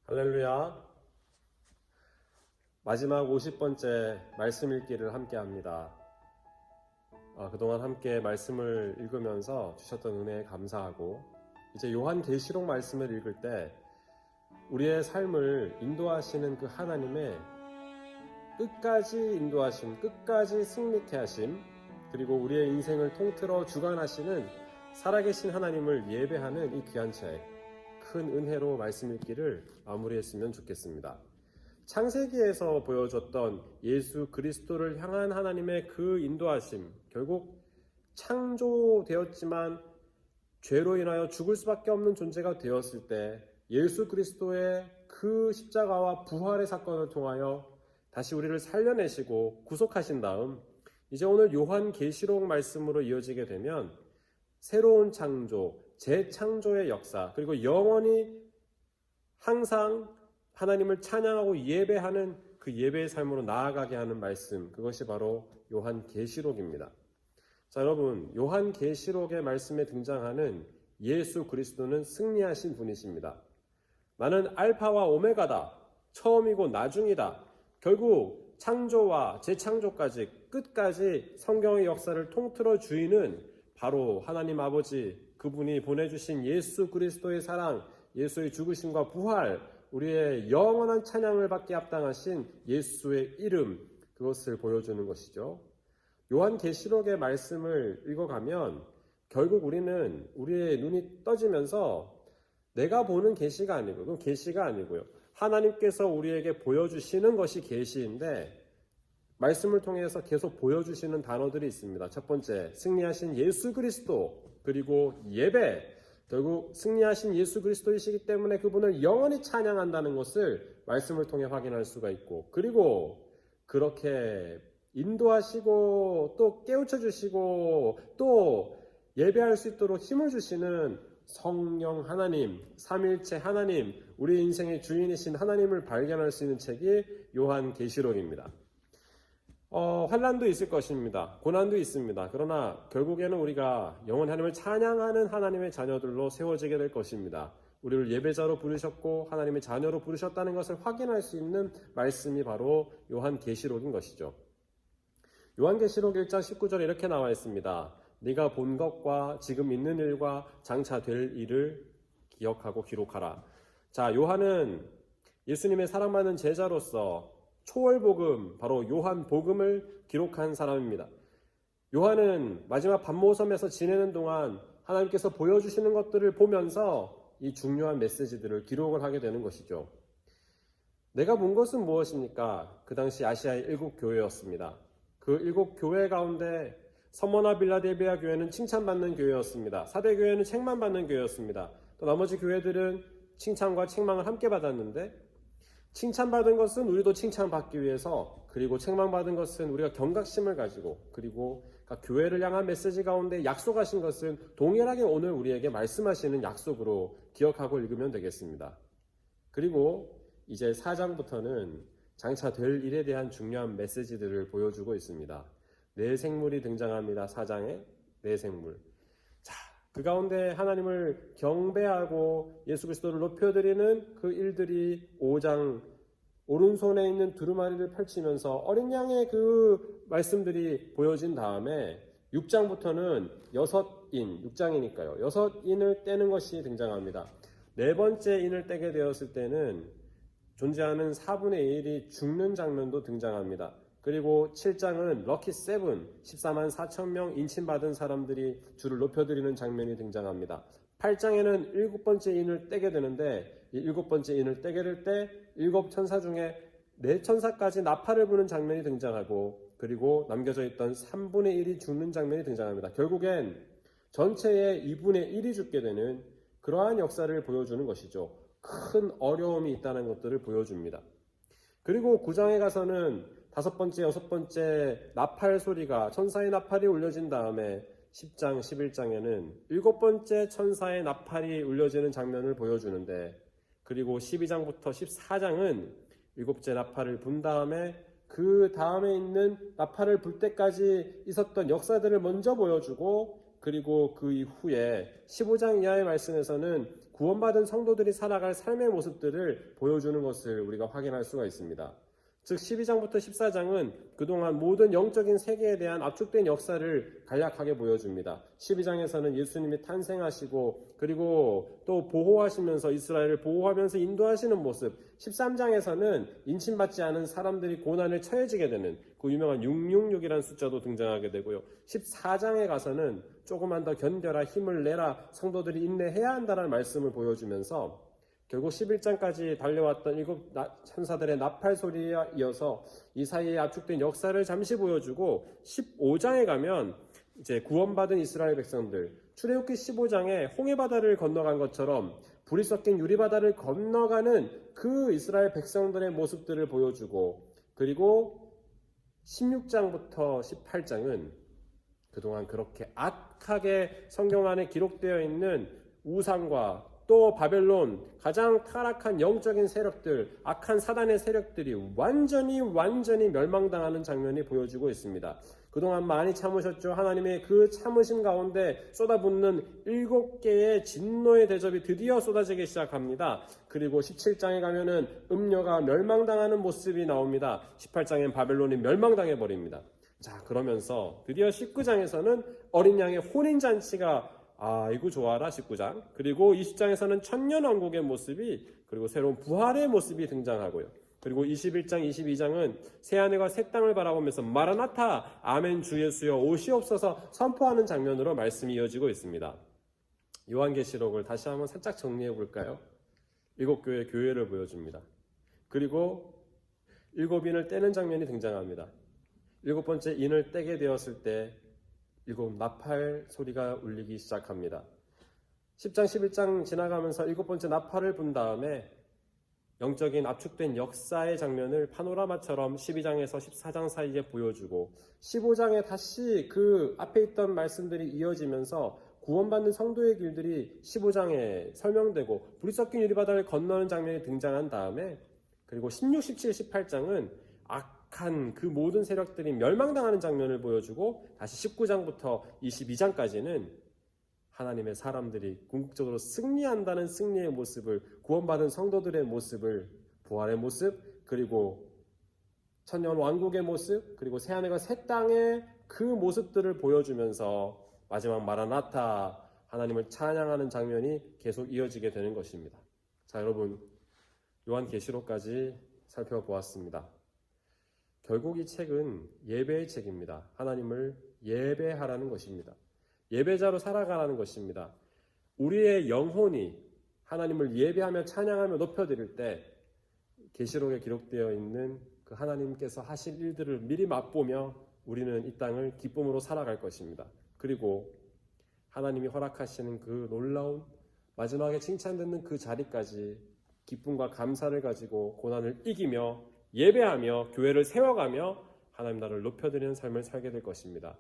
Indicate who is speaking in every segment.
Speaker 1: 할렐루야. 마지막 50번째 말씀 읽기를 함께 합니다. 그동안 함께 말씀을 읽으면서 주셨던 은혜에 감사하고, 이제 요한계시록 말씀을 읽을 때 우리의 삶을 인도하시는 그 하나님의 끝까지 인도하심, 끝까지 승리케 하심, 그리고 우리의 인생을 통틀어 주관하시는 살아계신 하나님을 예배하는 이 귀한 책, 큰 은혜로 말씀 읽기를 마무리했으면 좋겠습니다. 창세기에서 보여줬던 예수 그리스도를 향한 하나님의 그 인도하심, 결국 창조되었지만 죄로 인하여 죽을 수밖에 없는 존재가 되었을 때 예수 그리스도의 그 십자가와 부활의 사건을 통하여 다시 우리를 살려내시고 구속하신 다음, 이제 오늘 요한계시록 말씀으로 이어지게 되면 새로운 창조, 재창조의 역사, 그리고 영원히 항상 하나님을 찬양하고 예배하는 그 예배의 삶으로 나아가게 하는 말씀, 그것이 바로 요한계시록입니다. 자, 여러분, 요한계시록의 말씀에 등장하는 예수 그리스도는 승리하신 분이십니다. 나는 알파와 오메가다, 처음이고 나중이다. 결국 창조와 재창조까지 끝까지 성경의 역사를 통틀어 주인은 바로 하나님 아버지, 그분이 보내주신 예수 그리스도의 사랑, 예수의 죽으심과 부활, 우리의 영원한 찬양을 받게 합당하신 예수의 이름, 그것을 보여주는 것이죠. 요한계시록의 말씀을 읽어가면 결국 우리는 우리의 눈이 떠지면서 내가 보는 계시가 아니고, 그건 계시가 아니고요, 하나님께서 우리에게 보여주시는 것이 계시인데, 말씀을 통해서 계속 보여주시는 단어들이 있습니다. 첫 번째, 승리하신 예수 그리스도, 그리고 예배. 결국 승리하신 예수 그리스도이시기 때문에 그분을 영원히 찬양한다는 것을 말씀을 통해 확인할 수가 있고, 그리고 그렇게 인도하시고 또 깨우쳐 주시고 또 예배할 수 있도록 힘을 주시는 성령 하나님, 삼일체 하나님, 우리 인생의 주인이신 하나님을 발견할 수 있는 책이 요한계시록입니다. 환난도 있을 것입니다. 고난도 있습니다. 그러나 결국에는 우리가 영원히 하나님을 찬양하는 하나님의 자녀들로 세워지게 될 것입니다. 우리를 예배자로 부르셨고 하나님의 자녀로 부르셨다는 것을 확인할 수 있는 말씀이 바로 요한계시록인 것이죠. 요한계시록 1장 19절에 이렇게 나와 있습니다. 네가 본 것과 지금 있는 일과 장차 될 일을 기억하고 기록하라. 자, 요한은 예수님의 사랑받는 제자로서 초월복음, 바로 요한복음을 기록한 사람입니다. 요한은 마지막 반모섬에서 지내는 동안 하나님께서 보여주시는 것들을 보면서 이 중요한 메시지들을 기록을 하게 되는 것이죠. 내가 본 것은 무엇입니까? 그 당시 아시아의 7 교회였습니다. 그 7 교회 가운데 서머나 빌라델비아 교회는 칭찬받는 교회였습니다. 사대 교회는 책만 받는 교회였습니다. 또 나머지 교회들은 칭찬과 책망을 함께 받았는데, 칭찬받은 것은 우리도 칭찬받기 위해서, 그리고 책망받은 것은 우리가 경각심을 가지고, 그리고 각 교회를 향한 메시지 가운데 약속하신 것은 동일하게 오늘 우리에게 말씀하시는 약속으로 기억하고 읽으면 되겠습니다. 그리고 이제 4장부터는 장차 될 일에 대한 중요한 메시지들을 보여주고 있습니다. 네 생물이 등장합니다. 4장에 네 생물. 자, 그 가운데 하나님을 경배하고 예수 그리스도를 높여드리는 그 일들이 5장 오른손에 있는 두루마리를 펼치면서 어린 양의 그 말씀들이 보여진 다음에 6장부터는 6인, 6장이니까요. 6인을 떼는 것이 등장합니다. 네 번째 인을 떼게 되었을 때는 존재하는 4분의 1이 죽는 장면도 등장합니다. 그리고 7장은 럭키 7, 14만 4천 명 인침받은 사람들이 주를 높여드리는 장면이 등장합니다. 8장에는 7번째 인을 떼게 되는데, 이 7번째 인을 떼게 될 때 7천사 중에 4천사까지 나팔을 부는 장면이 등장하고, 그리고 남겨져 있던 3분의 1이 죽는 장면이 등장합니다. 결국엔 전체의 2분의 1이 죽게 되는 그러한 역사를 보여주는 것이죠. 큰 어려움이 있다는 것들을 보여줍니다. 그리고 9장에 가서는 5번째, 6번째 나팔 소리가, 천사의 나팔이 울려진 다음에 10장, 11장에는 7번째 천사의 나팔이 울려지는 장면을 보여주는데, 그리고 12장부터 14장은 7째 나팔을 분 다음에 그 다음에 있는 나팔을 불 때까지 있었던 역사들을 먼저 보여주고, 그리고 그 이후에 15장 이하의 말씀에서는 구원받은 성도들이 살아갈 삶의 모습들을 보여주는 것을 우리가 확인할 수가 있습니다. 즉 12장부터 14장은 그동안 모든 영적인 세계에 대한 압축된 역사를 간략하게 보여줍니다. 12장에서는 예수님이 탄생하시고 그리고 또 보호하시면서 이스라엘을 보호하면서 인도하시는 모습, 13장에서는 인침받지 않은 사람들이 고난을 처해지게 되는 그 유명한 666이라는 숫자도 등장하게 되고요. 14장에 가서는 조금만 더 견뎌라, 힘을 내라, 성도들이 인내해야 한다는 말씀을 보여주면서 결국 11장까지 달려왔던 7 천사들의 나팔 소리에 이어서 이 사이에 압축된 역사를 잠시 보여주고 15장에 가면 이제 구원받은 이스라엘 백성들, 출애굽기 15장에 홍해바다를 건너간 것처럼 불이 섞인 유리바다를 건너가는 그 이스라엘 백성들의 모습들을 보여주고, 그리고 16장부터 18장은 그동안 그렇게 악하게 성경 안에 기록되어 있는 우상과 또 바벨론, 가장 타락한 영적인 세력들, 악한 사단의 세력들이 완전히 멸망당하는 장면이 보여지고 있습니다. 그동안 많이 참으셨죠. 하나님의 그 참으심 가운데 쏟아붓는 7개의 진노의 대접이 드디어 쏟아지기 시작합니다. 그리고 17장에 가면은 음녀가 멸망당하는 모습이 나옵니다. 18장엔 바벨론이 멸망당해버립니다. 자, 그러면서 드디어 19장에서는 어린 양의 혼인잔치가 이거 좋아라 19장. 그리고 20장에서는 천년왕국의 모습이, 그리고 새로운 부활의 모습이 등장하고요. 그리고 21장, 22장은 새하늘과 새 땅을 바라보면서 마라나타, 아멘 주 예수여 오시옵소서 선포하는 장면으로 말씀이 이어지고 있습니다. 요한계시록을 다시 한번 살짝 정리해 볼까요? 7교회 교회를 보여줍니다. 그리고 7인을 떼는 장면이 등장합니다. 7번째 인을 떼게 되었을 때 7 나팔 소리가 울리기 시작합니다. 10장, 11장 지나가면서 7번째 나팔을 분 다음에 영적인 압축된 역사의 장면을 파노라마처럼 12장에서 14장 사이에 보여주고 15장에 다시 그 앞에 있던 말씀들이 이어지면서 구원받는 성도의 길들이 15장에 설명되고 불이 섞인 유리바다를 건너는 장면이 등장한 다음에, 그리고 16, 17, 18장은 악한 그 모든 세력들이 멸망당하는 장면을 보여주고 다시 19장부터 22장까지는 하나님의 사람들이 궁극적으로 승리한다는 승리의 모습을, 구원받은 성도들의 모습을, 부활의 모습, 그리고 천년 왕국의 모습, 그리고 새하늘과 새 땅의 그 모습들을 보여주면서 마지막 마라나타, 하나님을 찬양하는 장면이 계속 이어지게 되는 것입니다. 자, 여러분, 요한계시록까지 살펴보았습니다. 결국 이 책은 예배의 책입니다. 하나님을 예배하라는 것입니다. 예배자로 살아가라는 것입니다. 우리의 영혼이 하나님을 예배하며 찬양하며 높여드릴 때 계시록에 기록되어 있는 그 하나님께서 하실 일들을 미리 맛보며 우리는 이 땅을 기쁨으로 살아갈 것입니다. 그리고 하나님이 허락하시는 그 놀라운 마지막에 칭찬듣는 그 자리까지 기쁨과 감사를 가지고 고난을 이기며 예배하며 교회를 세워가며 하나님 나라를 높여드리는 삶을 살게 될 것입니다.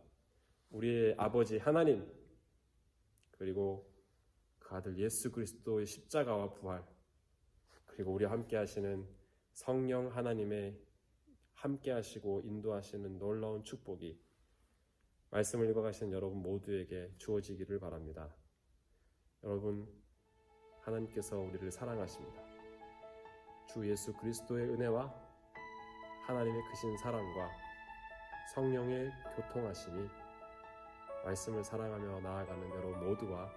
Speaker 1: 우리의 아버지 하나님, 그리고 그 아들 예수 그리스도의 십자가와 부활, 그리고 우리와 함께 하시는 성령 하나님의 함께 하시고 인도하시는 놀라운 축복이 말씀을 읽어가시는 여러분 모두에게 주어지기를 바랍니다. 여러분, 하나님께서 우리를 사랑하십니다. 주 예수 그리스도의 은혜와 하나님의 크신 사랑과 성령의 교통하심이 말씀을 사랑하며 나아가는 여러분 모두와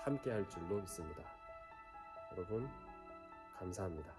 Speaker 1: 함께 할 줄로 믿습니다. 여러분, 감사합니다.